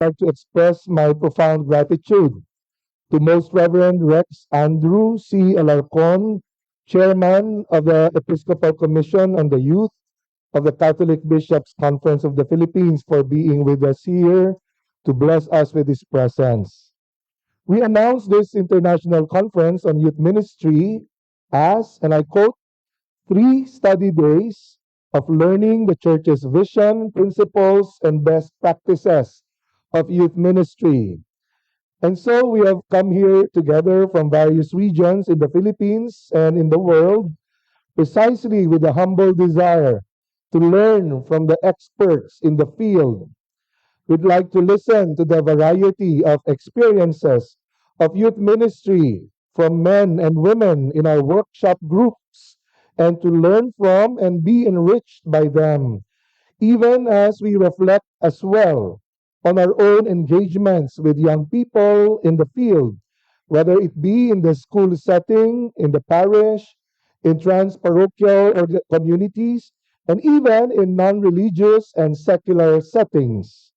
like to express my profound gratitude to Most Reverend Rex Andrew C. Alarcon, Chairman of the Episcopal Commission on the Youth of the Catholic Bishops' Conference of the Philippines, for being with us here to bless us with his presence. We announced this international conference on youth ministry as, and I quote, 3 study days of learning the Church's vision, principles, and best practices of youth ministry. And so we have come here together from various regions in the Philippines and in the world, precisely with a humble desire to learn from the experts in the field. We'd like to listen to the variety of experiences of youth ministry from men and women in our workshop groups, and to learn from and be enriched by them, even as we reflect as well on our own engagements with young people in the field, whether it be in the school setting, in the parish, in transparochial communities, and even in non-religious and secular settings.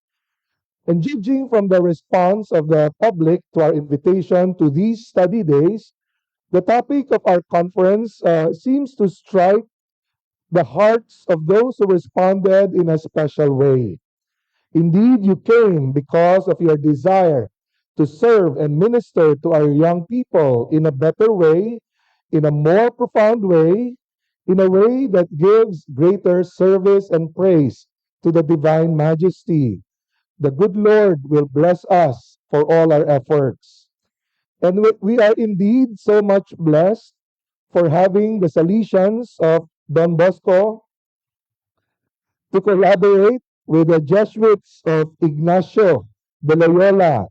And judging from the response of the public to our invitation to these study days, the topic of our conference seems to strike the hearts of those who responded in a special way. Indeed, you came because of your desire to serve and minister to our young people in a better way, in a more profound way, in a way that gives greater service and praise to the divine majesty. The good Lord will bless us for all our efforts. And we are indeed so much blessed for having the Salesians of Don Bosco to collaborate with the Jesuits of Ignacio de Loyola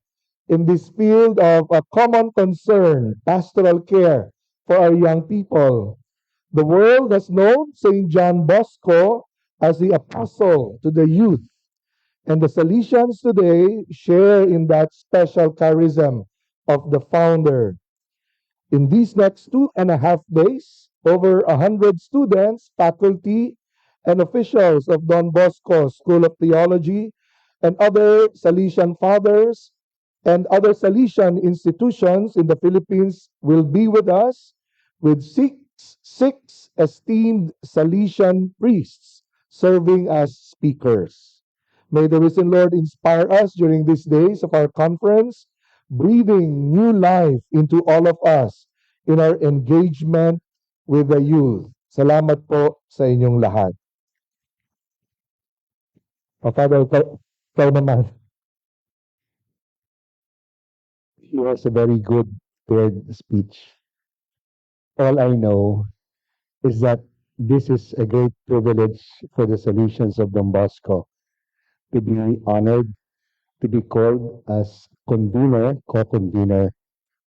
in this field of a common concern, pastoral care for our young people. The world has known St. John Bosco as the apostle to the youth, and the Salesians today share in that special charism of the founder. In these next 2.5 days, over 100 students, faculty, and officials of Don Bosco School of Theology and other Salesian fathers and other Salesian institutions in the Philippines will be with us, with six esteemed Salesian priests serving as speakers. May the risen Lord inspire us during these days of our conference, breathing new life into all of us in our engagement with the youth. Salamat po sa inyong lahat. Father, ikaw naman. He has a very good prepared speech. All I know is that this is a great privilege for the Salesians of Don Bosco to be honored to be called as co-convener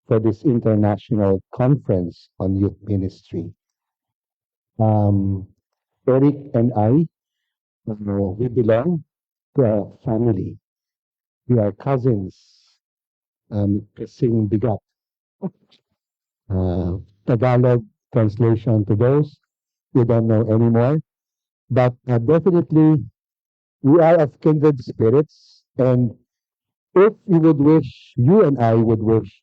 for this international conference on youth ministry. Eric and I, we belong to a family. We are cousins, kasing bigat. Tagalog translation to those who don't know anymore. But definitely, we are of kindred spirits. And if you would wish, you and I would wish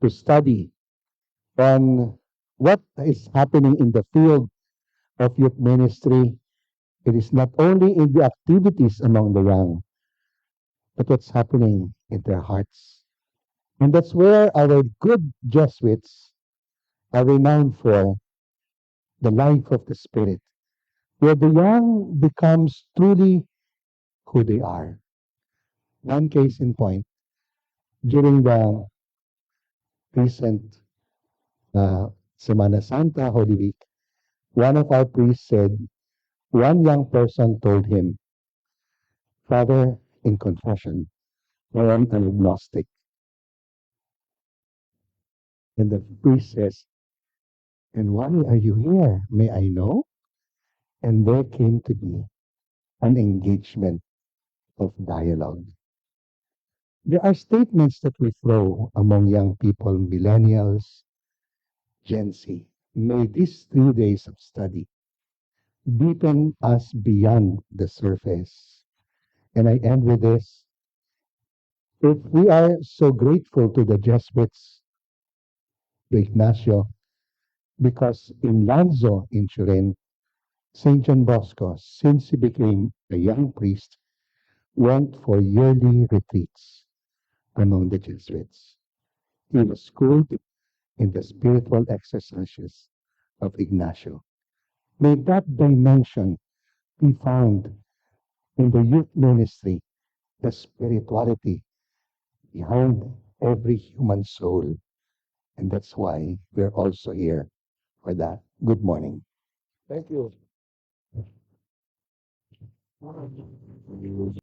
to study on what is happening in the field of youth ministry, it is not only in the activities among the young, but what's happening in their hearts. And that's where our good Jesuits are renowned for the life of the Spirit, where the young becomes truly who they are. One case in point, during the recent Semana Santa Holy Week, one of our priests said, one young person told him, Father, in confession, I am an agnostic. And the priest says, and why are you here? May I know? And there came to be an engagement of dialogue. There are statements that we throw among young people, millennials, Gen Z. May these 3 days of study deepen us beyond the surface. And I end with this. If we are so grateful to the Jesuits, to Ignacio, because in Lanzo, in Turin, St. John Bosco, since he became a young priest, went for yearly retreats among the Jesuits. He was schooled in the spiritual exercises of Ignacio. May that dimension be found in the youth ministry, the spirituality behind every human soul. And that's why we're also here for that. Good morning. Thank you.